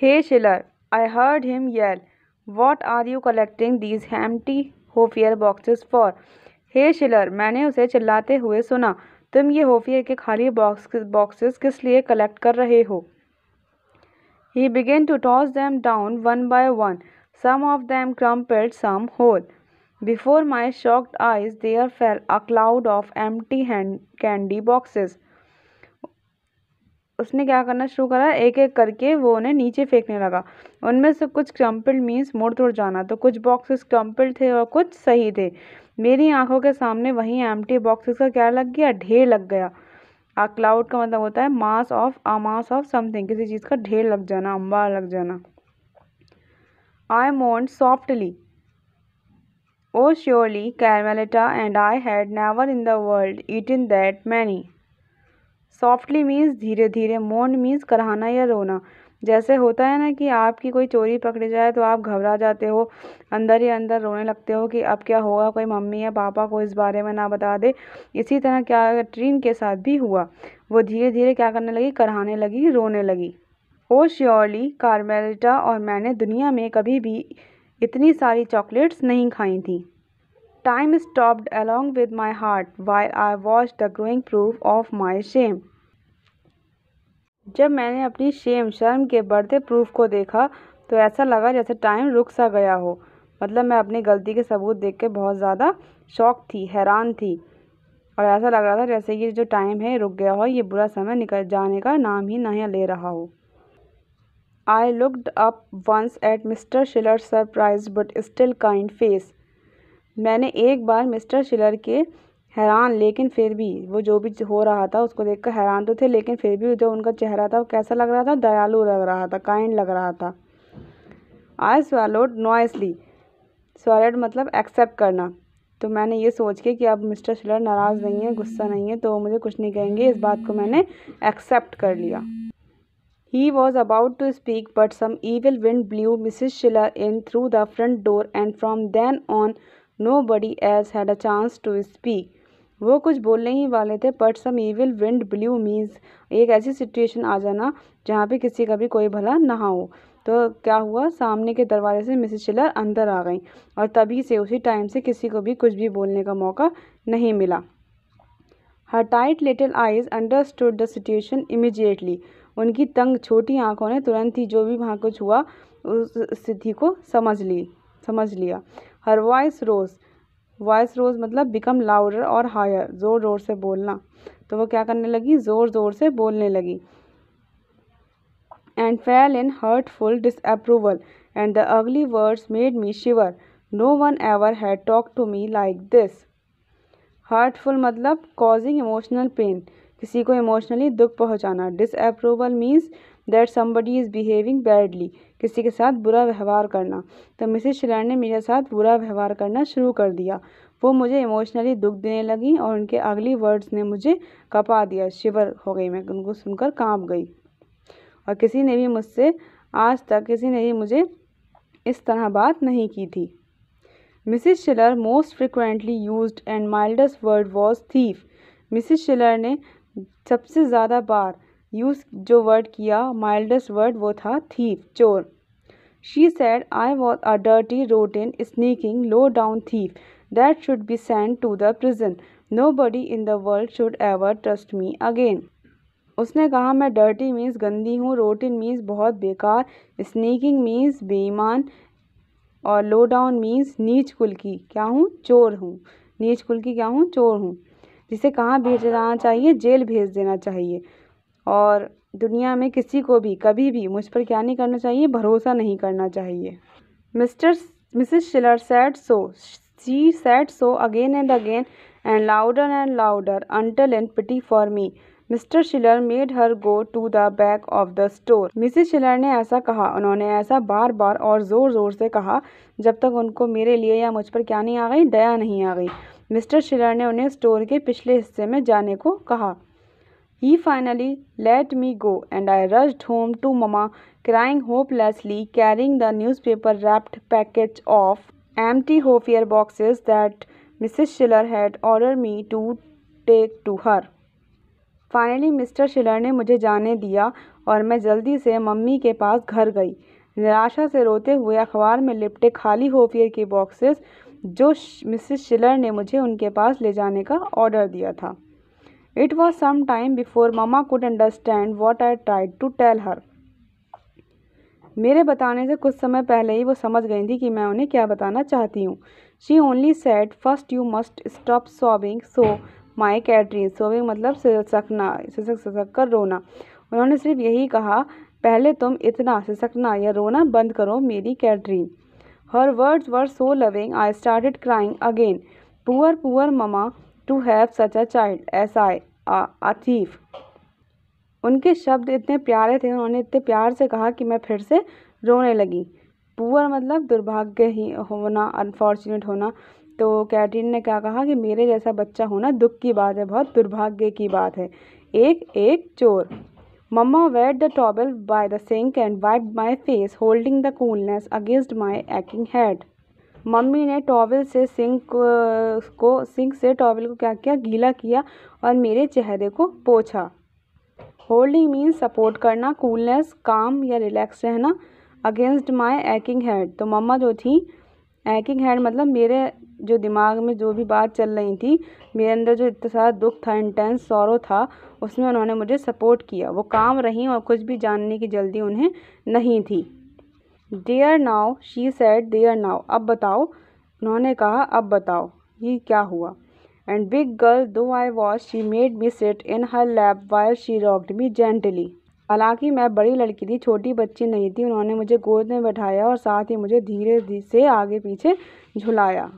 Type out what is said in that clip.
Hey Schiller, I heard him yell. What are you collecting these empty होफियर boxes for? हे शिलर, मैंने उसे चिल्लाते हुए सुना, तुम ये होफियर के खाली बॉक्सेस किस लिए कलेक्ट कर रहे हो? He began to toss them down one by one. Some of them crumpled, some whole. Before my shocked eyes there fell a cloud of empty candy boxes. उसने क्या करना शुरू करा, एक एक करके वो उन्हें नीचे फेंकने लगा। उनमें से कुछ क्रम्पल्ड मीन्स मुड़ तुड़ जाना, तो कुछ बॉक्सेस क्रम्पल्ड थे और कुछ सही थे। मेरी आंखों के सामने वहीं एम्प्टी बॉक्सेस का क्या लग गया, ढेर लग गया। आ क्लाउड का मतलब होता है मास ऑफ समथिंग, किसी चीज़ का ढेर लग जाना, अंबार लग जाना। I moaned softly, oh surely Carmelita and I had never in the world eaten that many. Softly means धीरे धीरे, मोन्ड मीन्स कराहना या रोना। जैसे होता है ना कि आपकी कोई चोरी पकड़ी जाए तो आप घबरा जाते हो, अंदर ही अंदर रोने लगते हो कि अब क्या होगा, कोई मम्मी या पापा को इस बारे में ना बता दे। इसी तरह क्या ट्रीन के साथ भी हुआ, वो धीरे धीरे क्या करने लगी, कराहने लगी, रोने लगी। ओ श्योरली कार्मेलिटा, और मैंने दुनिया में कभी भी इतनी सारी चॉकलेट्स नहीं खाई थी। Time stopped along with my heart while I watched the growing proof of my shame. जब मैंने अपनी शर्म के बढ़ते प्रूफ को देखा तो ऐसा लगा जैसे टाइम रुक सा गया हो। मतलब मैं अपनी गलती के सबूत देख के बहुत ज़्यादा शॉक थी, हैरान थी, और ऐसा लग रहा था जैसे ये जो टाइम है रुक गया हो, ये बुरा समय निकल जाने का नाम ही नहीं ले रहा हो। I looked up once at Mr. Schiller's surprised but still kind face. मैंने एक बार मिस्टर शिलर के हैरान लेकिन फिर भी, वो जो भी हो रहा था उसको देखकर हैरान तो थे, लेकिन फिर भी जो उनका चेहरा था वो कैसा लग रहा था, दयालु लग रहा था, काइंड लग रहा था। आई स्वैलोड नॉइसली, स्वैलोड मतलब एक्सेप्ट करना। तो मैंने ये सोच के कि अब मिस्टर शिलर नाराज़ नहीं है, गुस्सा नहीं है, तो मुझे कुछ नहीं कहेंगे, इस बात को मैंने एक्सेप्ट कर लिया। He was about to speak, but some evil wind blew Mrs. Schiller in through the front door, and from then on nobody else had a chance to speak. वो कुछ बोलने ही वाले थे, but some evil wind blew means एक ऐसी situation आ जाना जहाँ पे किसी का भी कोई भला ना हो। तो क्या हुआ, सामने के दरवाजे से मिसेस शिलर अंदर आ गई और तभी से उसी टाइम से किसी को भी कुछ भी बोलने का मौका नहीं मिला। Her tight little eyes understood the situation immediately. उनकी तंग छोटी आंखों ने तुरंत ही जो भी वहाँ कुछ हुआ उस स्थिति को समझ लिया। हर वॉइस रोज मतलब बिकम लाउडर और हायर, ज़ोर ज़ोर से बोलना। तो वो क्या करने लगी, ज़ोर ज़ोर से बोलने लगी। And fell in hurtful disapproval and the ugly words made me shiver. No one ever had talk to me like this. Hurtful मतलब कॉजिंग इमोशनल पेन, किसी को इमोशनली दुख पहुंचाना। Disapproval means that somebody is behaving badly, किसी के साथ बुरा व्यवहार करना। तो मिसेस शिलर ने मेरे साथ बुरा व्यवहार करना शुरू कर दिया। वो मुझे इमोशनली दुख देने लगी और उनके अगली वर्ड्स ने मुझे कपा दिया, शिवर हो गई मैं, उनको सुनकर कांप गई। और आज तक किसी ने भी मुझे इस तरह बात नहीं की थी। Mrs Schiller most frequently used and mildest word was thief. Mrs Schiller ने सबसे ज़्यादा बार यूज़ जो वर्ड किया, माइल्डेस्ट वर्ड, वो था थीफ, चोर। She said I was a dirty rotten sneaking low down thief that should be send to the prison. Nobody in the world should ever trust me again. उसने कहा मैं dirty means गंदी हूँ, routine means बहुत बेकार, sneaking means बेईमान, और लो down means नीच कुल की क्या हूँ, चोर हूँ। नीच कुल की क्या हूँ, चोर हूँ। जिसे कहाँ भेज जाना चाहिए, जेल भेज देना चाहिए। और दुनिया में किसी को भी कभी भी मुझ पर क्या नहीं करना चाहिए, भरोसा नहीं करना चाहिए। Mrs शिलर said so. She said so again and again and louder until in pity for me. Mr. Schiller made her go to the back of the store. Mrs Schiller ने ऐसा कहा, उन्होंने ऐसा बार बार और ज़ोर ज़ोर से कहा जब तक उनको मेरे लिए या मुझ पर क्या नहीं आ गई, दया नहीं आ गई। मिस्टर शिलर ने उन्हें स्टोर के पिछले हिस्से में जाने को कहा। He finally let me go and I rushed home to Mama, crying hopelessly, carrying the newspaper-wrapped package of empty Hofier boxes that Mrs. Schiller had ordered me to take to her. Finally Mr Schiller ने मुझे जाने दिया और मैं जल्दी से mummy के पास घर गई, निराशा से रोते हुए अखबार में लिपटे खाली होफियर के बॉक्सेस जो मिसेस शिलर ने मुझे उनके पास ले जाने का ऑर्डर दिया था। It was some time before mamma could understand what I tried to tell her. मेरे बताने से कुछ समय पहले ही वो समझ गई थी कि मैं उन्हें क्या बताना चाहती हूँ। She only said first you must stop sobbing so my Katrin. सोबिंग मतलब सिसकना, सिसक कर रोना। उन्होंने सिर्फ यही कहा, पहले तुम इतना सिसकना या रोना बंद करो मेरी Katrine. Her words were so loving I started crying again. Poor poor mama to have such a child as I a thief. उनके शब्द इतने प्यारे थे, उन्होंने इतने प्यार से कहा कि मैं फिर से रोने लगी। पुअर मतलब दुर्भाग्य ही होना, अनफॉर्चुनेट होना। तो कैटरीन ने क्या कहा कि मेरे जैसा बच्चा होना दुख की बात है, बहुत दुर्भाग्य की बात है। एक चोर। Mama wet the towel by the sink and wiped my face holding the coolness against my aching head. मम्मी ने टॉवल से सिंक से टॉवल को क्या किया, गीला किया और मेरे चेहरे को पोंछा। होल्डिंग मीन्स सपोर्ट करना, कूलनेस काम या रिलैक्स रहना, अगेंस्ट माई एक्टिंग हेड। तो मम्मा जो थी, एक्टिंग हेड मतलब मेरे जो दिमाग में जो भी बात चल रही थी, मेरे अंदर जो इतना सारा दुख था, इंटेंस सॉरो था, उसमें उन्होंने मुझे सपोर्ट किया। वो काम रहीं और कुछ भी जानने की जल्दी उन्हें नहीं थी। There now she said, there now अब बताओ। उन्होंने कहा अब बताओ ये क्या हुआ। एंड बिग गर्ल दो I was she made me sit in her lap while she rocked me gently. हालांकि मैं बड़ी लड़की थी, छोटी बच्ची नहीं थी, उन्होंने मुझे गोद में बैठाया और साथ ही मुझे धीरे से आगे पीछे झुलाया।